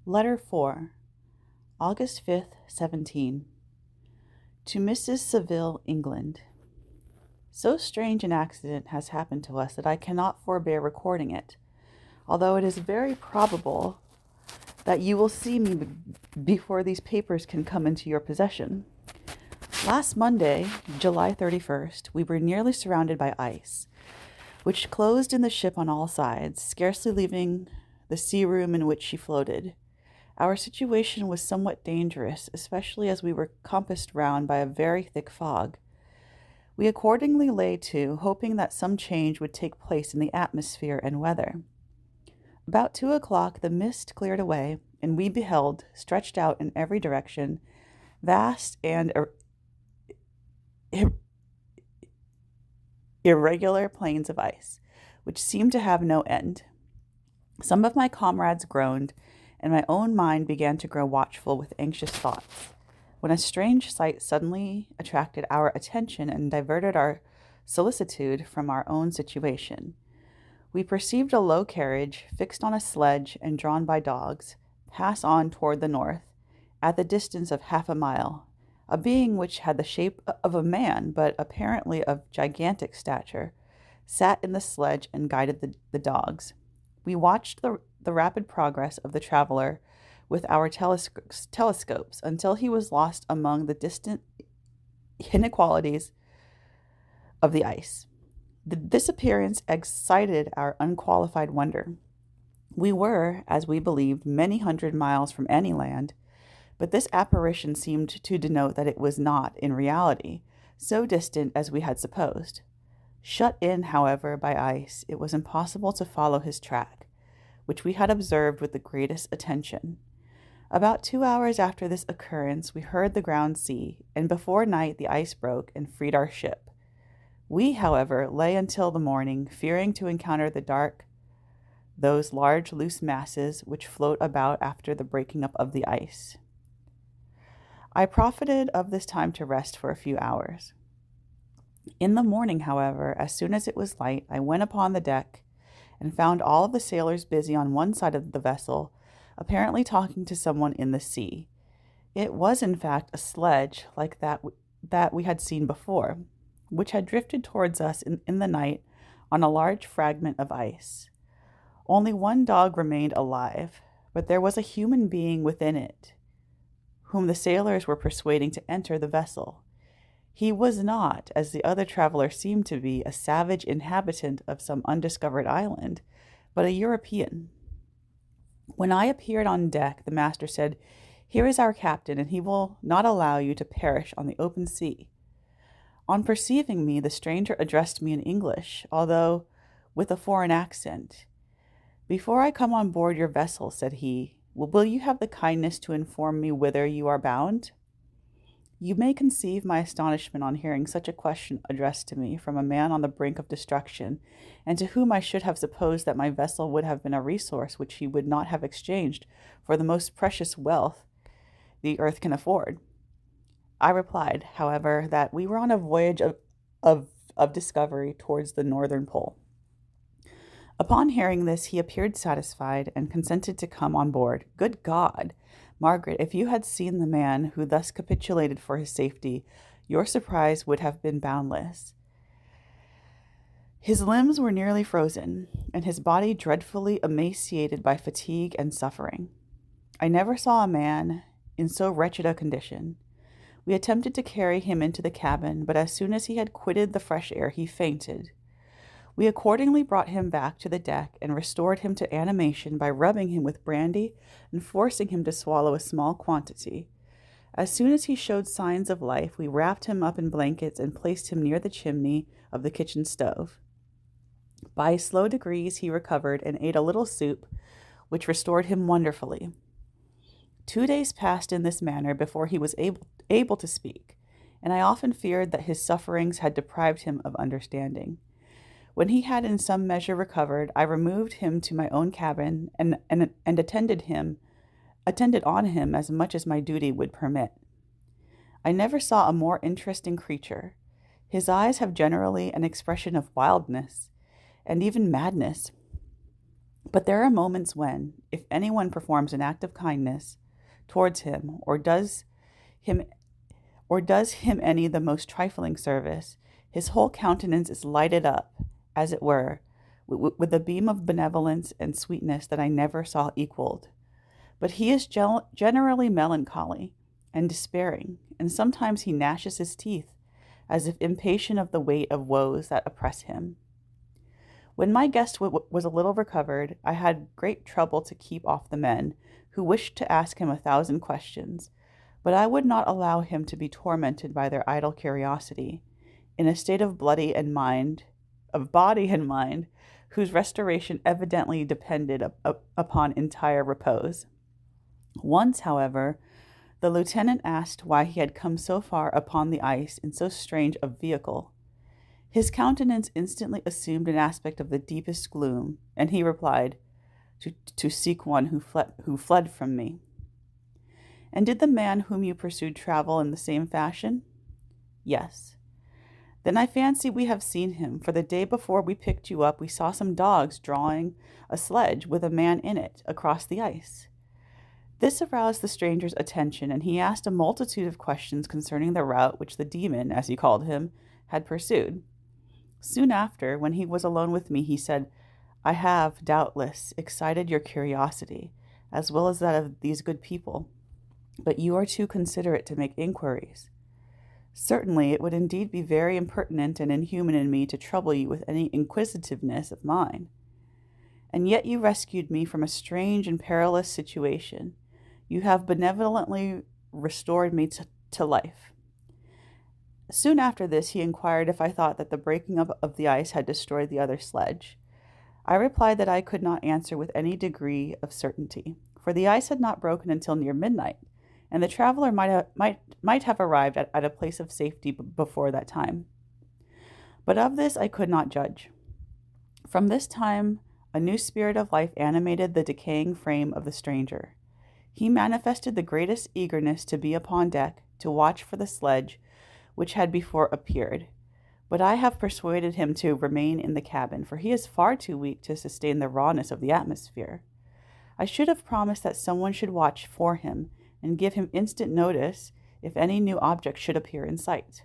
Letter 4, August 5th, 17. To Mrs. Saville, England. So strange an accident has happened to us that I cannot forbear recording it, although it is very probable that you will see me before these papers can come into your possession. Last Monday, July 31st, we were nearly surrounded by ice, which closed in the ship on all sides, scarcely leaving the sea room in which she floated. Our situation was somewhat dangerous, especially as we were compassed round by a very thick fog. We accordingly lay to, hoping that some change would take place in the atmosphere and weather. About 2 o'clock the mist cleared away, and we beheld, stretched out in every direction, vast and irregular plains of ice, which seemed to have no end. Some of my comrades groaned, and my own mind began to grow watchful with anxious thoughts, when a strange sight suddenly attracted our attention and diverted our solicitude from our own situation. We perceived a low carriage, fixed on a sledge and drawn by dogs, pass on toward the north, at the distance of half a mile. A being which had the shape of a man, but apparently of gigantic stature, sat in the sledge and guided the dogs. We watched the rapid progress of the traveler with our telescopes until he was lost among the distant inequalities of the ice. This appearance excited our unqualified wonder. We were, as we believed, many hundred miles from any land, but this apparition seemed to denote that it was not, in reality, so distant as we had supposed. Shut in, however, by ice, it was impossible to follow his track, which we had observed with the greatest attention. About 2 hours after this occurrence, we heard the ground sea, and before night the ice broke and freed our ship. We, however, lay until the morning, fearing to encounter those large loose masses which float about after the breaking up of the ice. I profited of this time to rest for a few hours. In the morning, however, as soon as it was light, I went upon the deck and found all of the sailors busy on one side of the vessel, apparently talking to someone in the sea. It was, in fact, a sledge like that we had seen before, which had drifted towards us in the night on a large fragment of ice. Only one dog remained alive, but there was a human being within it, whom the sailors were persuading to enter the vessel. He was not, as the other traveler seemed to be, a savage inhabitant of some undiscovered island, but a European. When I appeared on deck, the master said, "Here is our captain, and he will not allow you to perish on the open sea." On perceiving me, the stranger addressed me in English, although with a foreign accent. "Before I come on board your vessel," said he, will you have the kindness to inform me whither you are bound?" You may conceive my astonishment on hearing such a question addressed to me from a man on the brink of destruction, and to whom I should have supposed that my vessel would have been a resource which he would not have exchanged for the most precious wealth the earth can afford. I replied, however, that we were on a voyage of discovery towards the northern pole. Upon hearing this, he appeared satisfied and consented to come on board. Good God! Margaret, if you had seen the man who thus capitulated for his safety, your surprise would have been boundless. His limbs were nearly frozen, and his body dreadfully emaciated by fatigue and suffering. I never saw a man in so wretched a condition. We attempted to carry him into the cabin, but as soon as he had quitted the fresh air, he fainted. We accordingly brought him back to the deck and restored him to animation by rubbing him with brandy and forcing him to swallow a small quantity. As soon as he showed signs of life, we wrapped him up in blankets and placed him near the chimney of the kitchen stove. By slow degrees he recovered and ate a little soup, which restored him wonderfully. 2 days passed in this manner before he was able to speak, and I often feared that his sufferings had deprived him of understanding. When he had in some measure recovered, I removed him to my own cabin and attended on him as much as my duty would permit. I never saw a more interesting creature. His eyes have generally an expression of wildness and even madness. But there are moments when, if anyone performs an act of kindness towards him, him or does him any the most trifling service, his whole countenance is lighted up, as it were, with a beam of benevolence and sweetness that I never saw equaled. But he is generally melancholy and despairing, and sometimes he gnashes his teeth, as if impatient of the weight of woes that oppress him. When my guest was a little recovered, I had great trouble to keep off the men, who wished to ask him 1,000 questions, but I would not allow him to be tormented by their idle curiosity, in a state of body and mind, whose restoration evidently depended upon entire repose. Once, however, the lieutenant asked why he had come so far upon the ice in so strange a vehicle. His countenance instantly assumed an aspect of the deepest gloom, and he replied, to seek one who fled from me. And did the man whom you pursued travel in the same fashion? Yes. Then I fancy we have seen him, for the day before we picked you up we saw some dogs drawing a sledge with a man in it across the ice. This aroused the stranger's attention, and he asked a multitude of questions concerning the route which the demon, as he called him, had pursued. Soon after, when he was alone with me, he said, I have, doubtless, excited your curiosity, as well as that of these good people, but you are too considerate to make inquiries. Certainly, it would indeed be very impertinent and inhuman in me to trouble you with any inquisitiveness of mine. And yet you rescued me from a strange and perilous situation. You have benevolently restored me to life. Soon after this, he inquired if I thought that the breaking up of the ice had destroyed the other sledge. I replied that I could not answer with any degree of certainty, for the ice had not broken until near midnight, and the traveler might have arrived at a place of safety before that time. But of this I could not judge. From this time, a new spirit of life animated the decaying frame of the stranger. He manifested the greatest eagerness to be upon deck, to watch for the sledge, which had before appeared. But I have persuaded him to remain in the cabin, for he is far too weak to sustain the rawness of the atmosphere. I should have promised that someone should watch for him, and give him instant notice if any new object should appear in sight.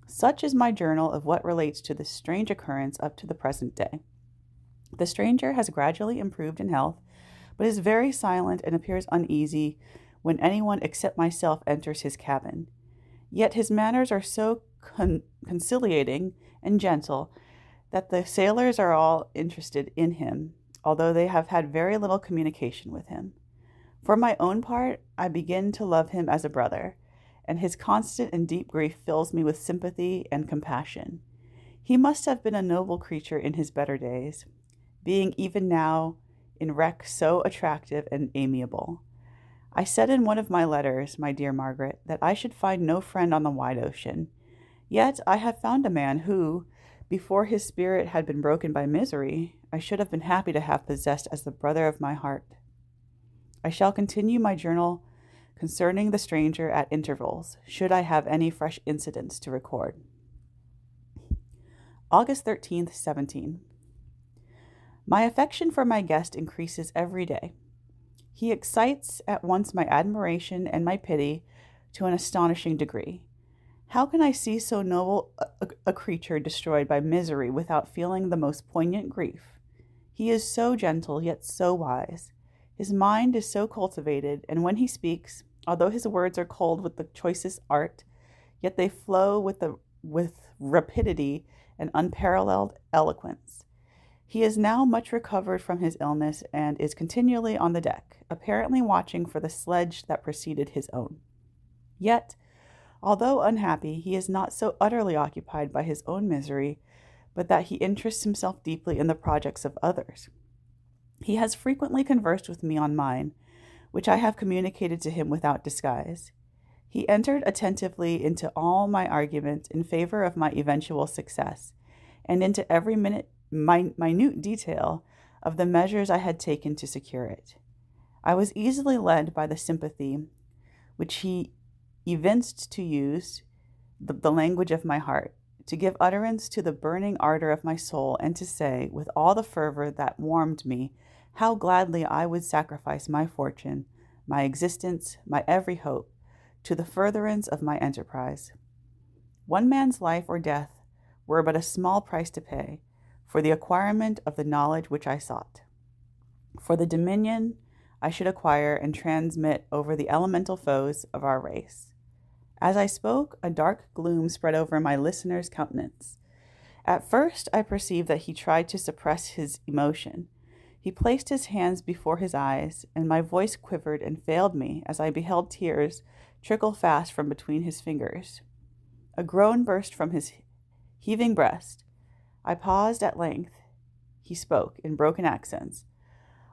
Such is my journal of what relates to this strange occurrence up to the present day. The stranger has gradually improved in health, but is very silent and appears uneasy when anyone except myself enters his cabin. Yet his manners are so conciliating and gentle that the sailors are all interested in him, although they have had very little communication with him. For my own part, I begin to love him as a brother, and his constant and deep grief fills me with sympathy and compassion. He must have been a noble creature in his better days, being even now in wreck so attractive and amiable. I said in one of my letters, my dear Margaret, that I should find no friend on the wide ocean. Yet I have found a man who, before his spirit had been broken by misery, I should have been happy to have possessed as the brother of my heart. I shall continue my journal concerning the stranger at intervals, should I have any fresh incidents to record. August 13th, 17. My affection for my guest increases every day. He excites at once my admiration and my pity to an astonishing degree. How can I see so noble a creature destroyed by misery without feeling the most poignant grief? He is so gentle, yet so wise. His mind is so cultivated, and when he speaks, although his words are cold with the choicest art, yet they flow with rapidity and unparalleled eloquence. He is now much recovered from his illness and is continually on the deck, apparently watching for the sledge that preceded his own. Yet, although unhappy, he is not so utterly occupied by his own misery, but that he interests himself deeply in the projects of others. He has frequently conversed with me on mine, which I have communicated to him without disguise. He entered attentively into all my arguments in favor of my eventual success, and into every minute detail of the measures I had taken to secure it. I was easily led by the sympathy which he evinced to use the language of my heart, to give utterance to the burning ardor of my soul, and to say, with all the fervor that warmed me, how gladly I would sacrifice my fortune, my existence, my every hope, to the furtherance of my enterprise. One man's life or death were but a small price to pay for the acquirement of the knowledge which I sought, for the dominion I should acquire and transmit over the elemental foes of our race. As I spoke, a dark gloom spread over my listener's countenance. At first, I perceived that he tried to suppress his emotion. He placed his hands before his eyes, and my voice quivered and failed me as I beheld tears trickle fast from between his fingers. A groan burst from his heaving breast. I paused at length. He spoke in broken accents.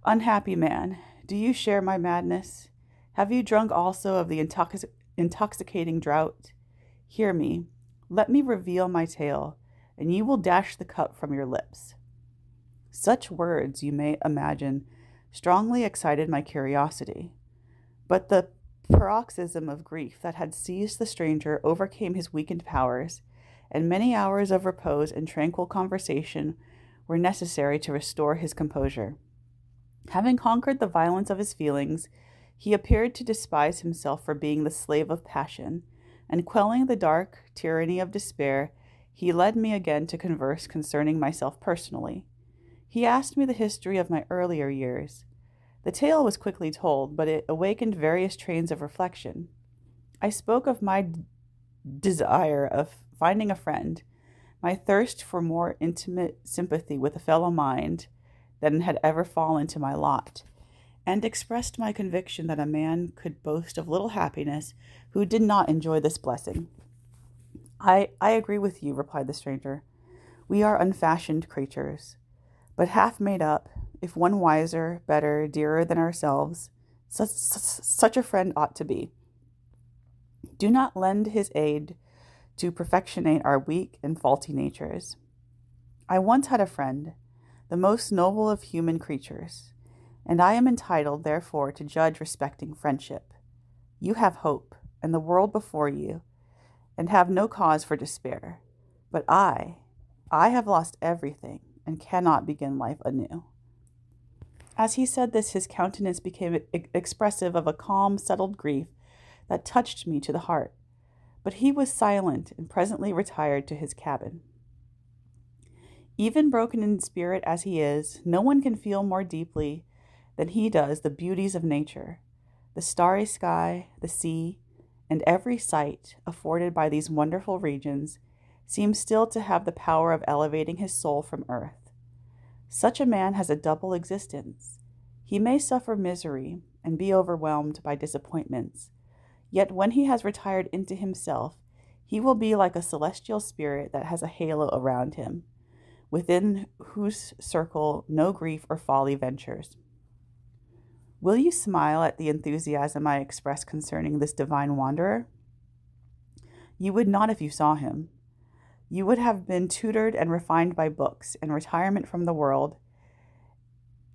"Unhappy man, do you share my madness? Have you drunk also of the intoxicating draught? Hear me. Let me reveal my tale, and you will dash the cup from your lips." Such words, you may imagine, strongly excited my curiosity. But the paroxysm of grief that had seized the stranger overcame his weakened powers, and many hours of repose and tranquil conversation were necessary to restore his composure. Having conquered the violence of his feelings, he appeared to despise himself for being the slave of passion, and quelling the dark tyranny of despair, he led me again to converse concerning myself personally. He asked me the history of my earlier years. The tale was quickly told, but it awakened various trains of reflection. I spoke of my desire of finding a friend, my thirst for more intimate sympathy with a fellow mind than had ever fallen to my lot, and expressed my conviction that a man could boast of little happiness who did not enjoy this blessing. I agree with you," replied the stranger. "We are unfashioned creatures, but half made up, if one wiser, better, dearer than ourselves. Such a friend ought to be. Do not lend his aid to perfectionate our weak and faulty natures. I once had a friend, the most noble of human creatures, and I am entitled, therefore, to judge respecting friendship. You have hope and the world before you, and have no cause for despair. But I have lost everything and cannot begin life anew." As he said this, his countenance became expressive of a calm, settled grief that touched me to the heart. But he was silent and presently retired to his cabin. Even broken in spirit as he is, no one can feel more deeply than he does the beauties of nature, the starry sky, the sea, and every sight afforded by these wonderful regions seems still to have the power of elevating his soul from earth. Such a man has a double existence. He may suffer misery and be overwhelmed by disappointments, yet when he has retired into himself, he will be like a celestial spirit that has a halo around him, within whose circle no grief or folly ventures. Will you smile at the enthusiasm I express concerning this divine wanderer? You would not if you saw him. You would have been tutored and refined by books and retirement from the world,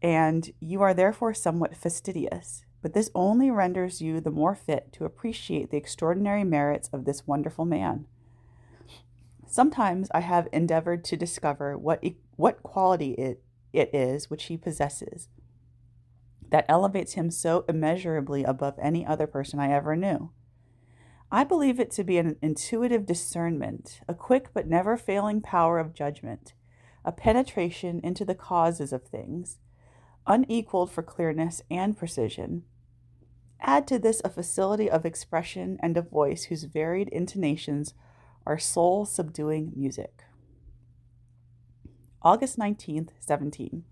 and you are therefore somewhat fastidious, but this only renders you the more fit to appreciate the extraordinary merits of this wonderful man. Sometimes I have endeavored to discover what quality it is which he possesses that elevates him so immeasurably above any other person I ever knew. I believe it to be an intuitive discernment, a quick but never failing power of judgment, a penetration into the causes of things, unequaled for clearness and precision. Add to this a facility of expression and of voice whose varied intonations are soul-subduing music. August 19th, 17.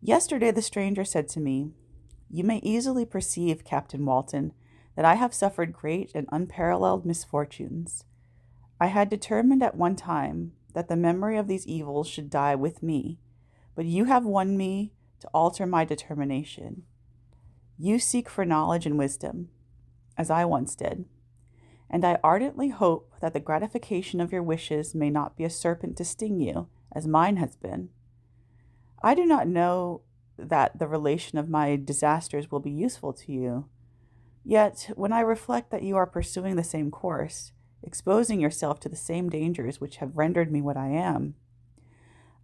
Yesterday the stranger said to me, "You may easily perceive, Captain Walton, that I have suffered great and unparalleled misfortunes. I had determined at one time that the memory of these evils should die with me, but you have won me to alter my determination. You seek for knowledge and wisdom, as I once did, and I ardently hope that the gratification of your wishes may not be a serpent to sting you, as mine has been. I do not know that the relation of my disasters will be useful to you. Yet, when I reflect that you are pursuing the same course, exposing yourself to the same dangers which have rendered me what I am.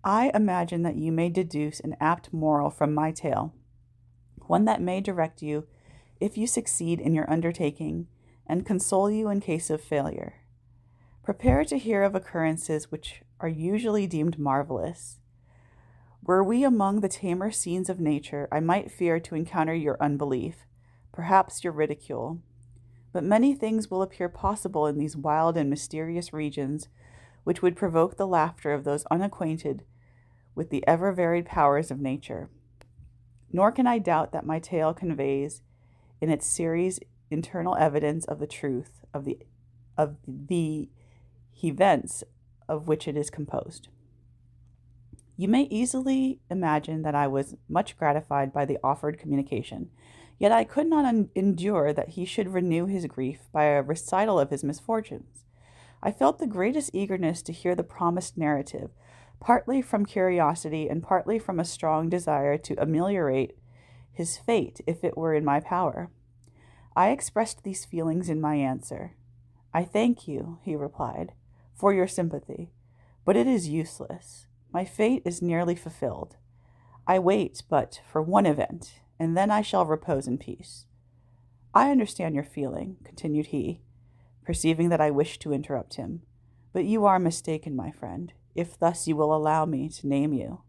I imagine that you may deduce an apt moral from my tale, one that may direct you if you succeed in your undertaking, and console you in case of failure. Prepare to hear of occurrences which are usually deemed marvelous. Were we among the tamer scenes of nature, I might fear to encounter your unbelief, perhaps your ridicule. But many things will appear possible in these wild and mysterious regions, which would provoke the laughter of those unacquainted with the ever-varied powers of nature. Nor can I doubt that my tale conveys, in its series, internal evidence of the truth of the events of which it is composed. You may easily imagine that I was much gratified by the offered communication, yet I could not endure that he should renew his grief by a recital of his misfortunes. I felt the greatest eagerness to hear the promised narrative, partly from curiosity and partly from a strong desire to ameliorate his fate if it were in my power. I expressed these feelings in my answer. "I thank you," he replied, "for your sympathy, but it is useless. My fate is nearly fulfilled. I wait but for one event, and then I shall repose in peace. I understand your feeling," continued he, perceiving that I wished to interrupt him, "but you are mistaken, my friend, if thus you will allow me to name you.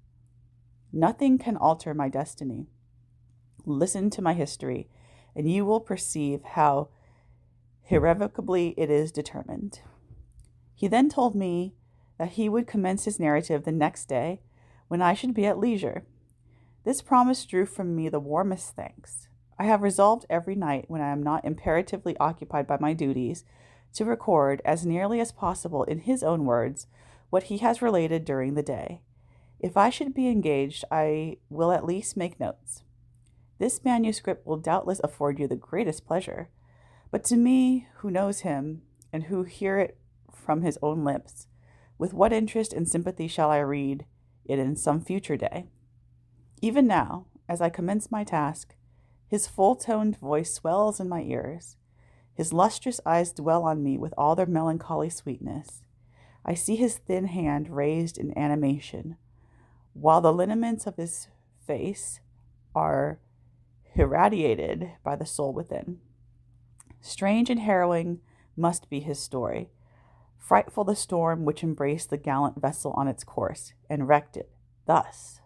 Nothing can alter my destiny. Listen to my history, and you will perceive how irrevocably it is determined." He then told me that he would commence his narrative the next day, when I should be at leisure. This promise drew from me the warmest thanks. I have resolved every night, when I am not imperatively occupied by my duties, to record, as nearly as possible in his own words, what he has related during the day. If I should be engaged, I will at least make notes. This manuscript will doubtless afford you the greatest pleasure, but to me, who knows him, and who hear it from his own lips, with what interest and sympathy shall I read it in some future day? Even now, as I commence my task, his full-toned voice swells in my ears. His lustrous eyes dwell on me with all their melancholy sweetness. I see his thin hand raised in animation, while the lineaments of his face are irradiated by the soul within. Strange and harrowing must be his story. Frightful the storm which embraced the gallant vessel on its course, and wrecked it thus.